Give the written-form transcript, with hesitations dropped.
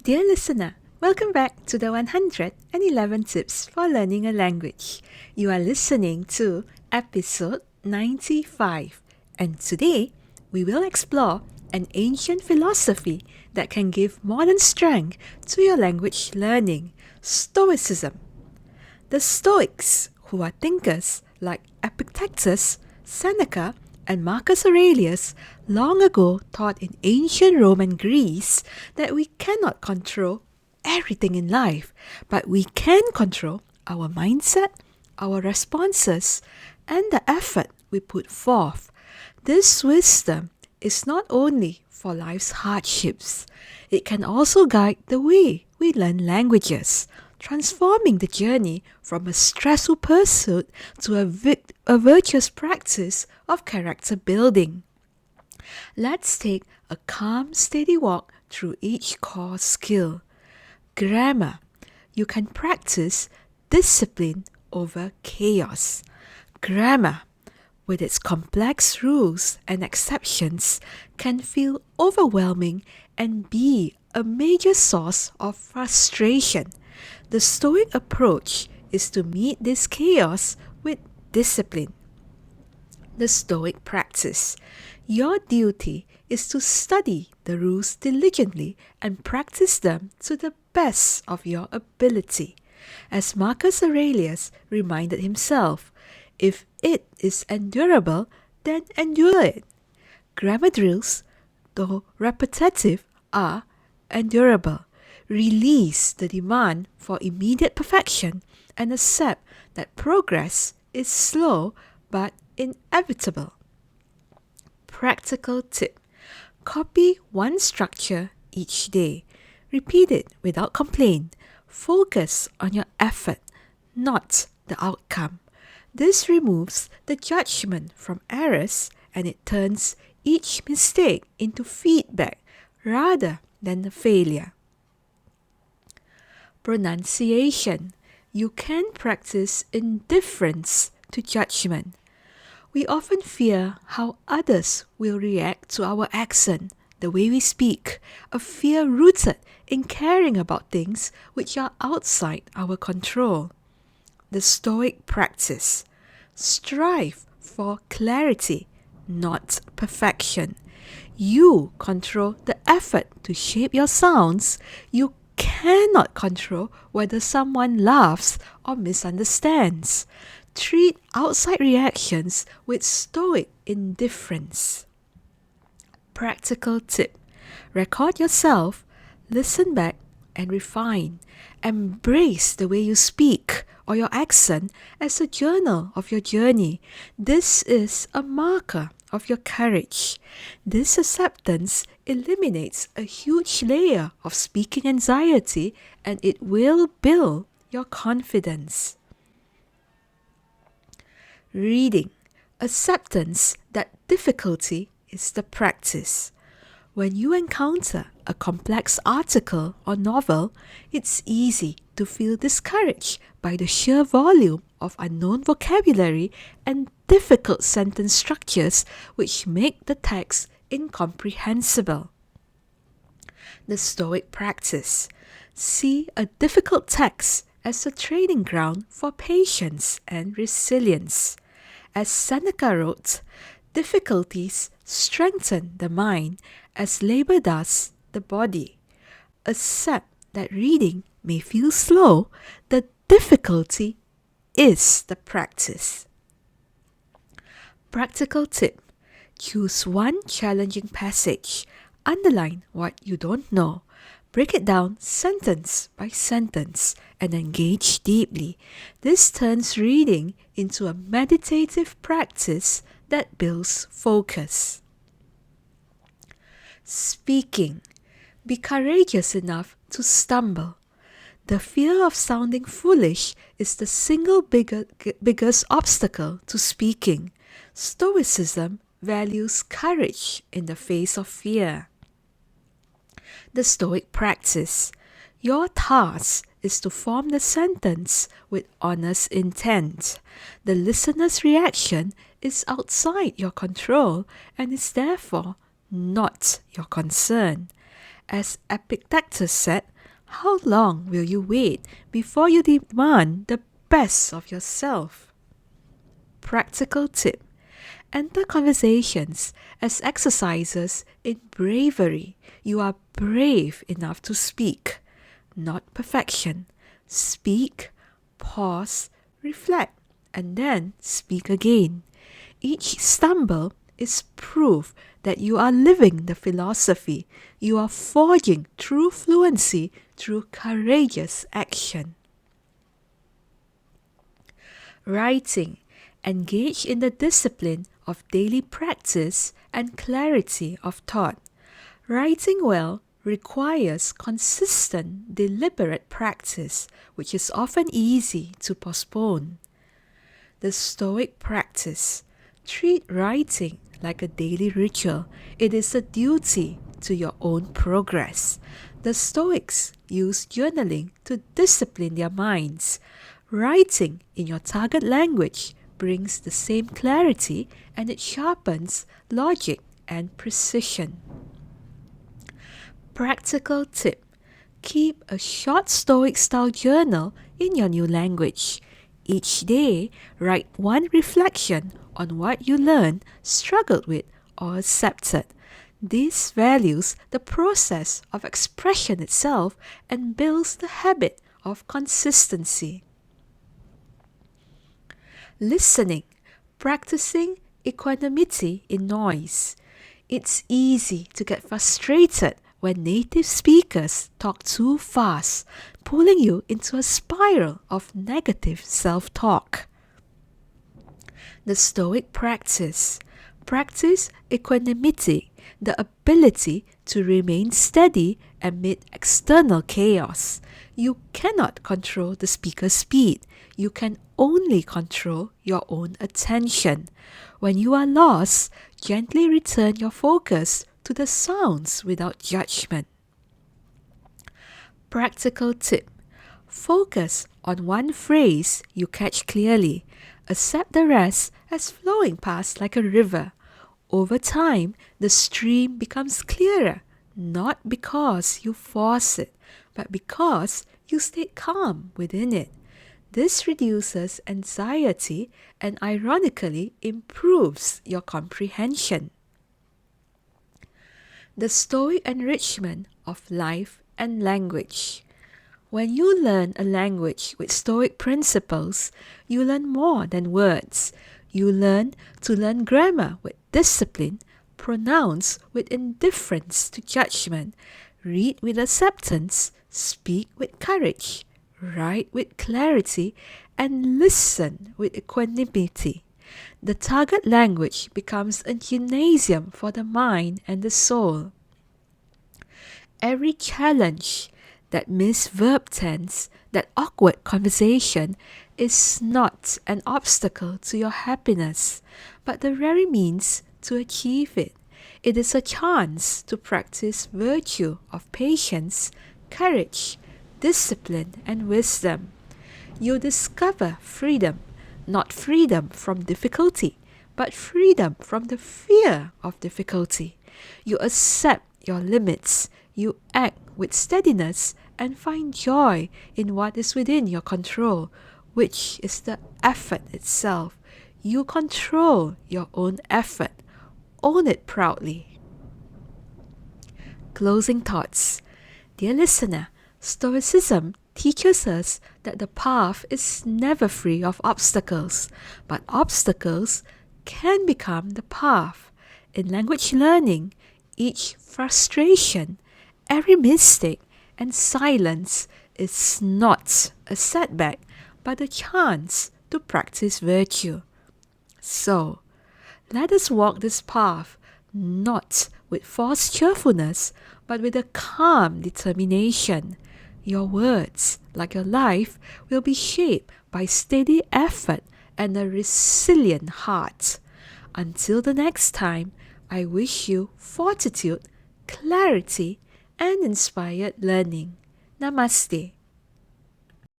Dear listener, welcome back to the 111 Tips for Learning a Language. You are listening to episode 95, and today we will explore an ancient philosophy that can give modern strength to your language learning, Stoicism. The Stoics, who are thinkers like Epictetus, Seneca, and Marcus Aurelius, long ago taught in ancient Rome and Greece that we cannot control everything in life, but we can control our mindset, our responses, and the effort we put forth. This wisdom is not only for life's hardships, it can also guide the way we learn languages, transforming the journey from a stressful pursuit to a virtuous practice of character building. Let's take a calm, steady walk through each core skill. Grammar. You can practice discipline over chaos. Grammar, with its complex rules and exceptions, can feel overwhelming and be a major source of frustration. The Stoic approach is to meet this chaos with discipline. The Stoic practice. Your duty is to study the rules diligently and practice them to the best of your ability. As Marcus Aurelius reminded himself, if it is endurable, then endure it. Grammar drills, though repetitive, are endurable. Release the demand for immediate perfection and accept that progress is slow but inevitable. Practical tip. Copy one structure each day. Repeat it without complaint. Focus on your effort, not the outcome. This removes the judgment from errors and it turns each mistake into feedback rather than a failure. Pronunciation. You can practice indifference to judgment. We often fear how others will react to our accent, the way we speak, a fear rooted in caring about things which are outside our control. The Stoic practice. Strive for clarity, not perfection. You control the effort to shape your sounds. You cannot control whether someone laughs or misunderstands. Treat outside reactions with stoic indifference. Practical tip. Record yourself, listen back, and refine. Embrace the way you speak or your accent as a journal of your journey. This is a marker of your courage. This acceptance eliminates a huge layer of speaking anxiety and it will build your confidence. Reading. Acceptance that difficulty is the practice. When you encounter a complex article or novel, it's easy to feel discouraged by the sheer volume of unknown vocabulary and difficult sentence structures which make the text incomprehensible. The Stoic practice. See a difficult text as a training ground for patience and resilience. As Seneca wrote, difficulties strengthen the mind as labor does the body. Accept that reading may feel slow, the difficulty is the practice. Practical tip. Choose one challenging passage. Underline what you don't know. Break it down sentence by sentence and engage deeply. This turns reading into a meditative practice that builds focus. Speaking. Be courageous enough to stumble. The fear of sounding foolish is the single biggest obstacle to speaking. Stoicism values courage in the face of fear. The Stoic practice. Your task is to form the sentence with honest intent. The listener's reaction is outside your control and is therefore not your concern. As Epictetus said, How long will you wait before you demand the best of yourself? Practical tip. Enter conversations as exercises in bravery. You are brave enough to speak, not perfection. Speak, pause, reflect, and then speak again. Each stumble is proof that you are living the philosophy. You are forging true fluency through courageous action. Writing. Engage in the discipline of daily practice and clarity of thought. Writing well requires consistent, deliberate practice, which is often easy to postpone. The Stoic practice. Treat writing like a daily ritual. It is a duty to your own progress. The Stoics use journaling to discipline their minds. Writing in your target language brings the same clarity, and it sharpens logic and precision. Practical tip. Keep a short Stoic-style journal in your new language. Each day, write one reflection on what you learned, struggled with, or accepted. This values the process of expression itself and builds the habit of consistency. Listening. Practicing equanimity in noise. It's easy to get frustrated when native speakers talk too fast, pulling you into a spiral of negative self-talk. The Stoic practice. Practice equanimity, the ability to remain steady amid external chaos. You cannot control the speaker's speed. You can only control your own attention. When you are lost, gently return your focus to the sounds without judgment. Practical tip. Focus on one phrase you catch clearly. Accept the rest as flowing past like a river. Over time, the stream becomes clearer, not because you force it, but because you stay calm within it. This reduces anxiety and ironically improves your comprehension. The Stoic enrichment of life and language. When you learn a language with Stoic principles, you learn more than words. You learn to learn grammar with discipline, pronounce with indifference to judgment, read with acceptance, speak with courage, write with clarity, and listen with equanimity. The target language becomes a gymnasium for the mind and the soul. Every challenge, that missed verb tense, that awkward conversation, is not an obstacle to your happiness, but the very means to achieve it. It is a chance to practice virtue of patience, courage, discipline, and wisdom. You discover freedom, not freedom from difficulty, but freedom from the fear of difficulty. You accept your limits. You act with steadiness and find joy in what is within your control, which is the effort itself. You control your own effort. Own it proudly. Closing thoughts. Dear listener, Stoicism teaches us that the path is never free of obstacles, but obstacles can become the path. In language learning, each frustration, every mistake, and silence is not a setback, but a chance to practice virtue. So, let us walk this path not with false cheerfulness, but with a calm determination. Your words, like your life, will be shaped by steady effort and a resilient heart. Until the next time, I wish you fortitude, clarity, and inspired learning. Namaste.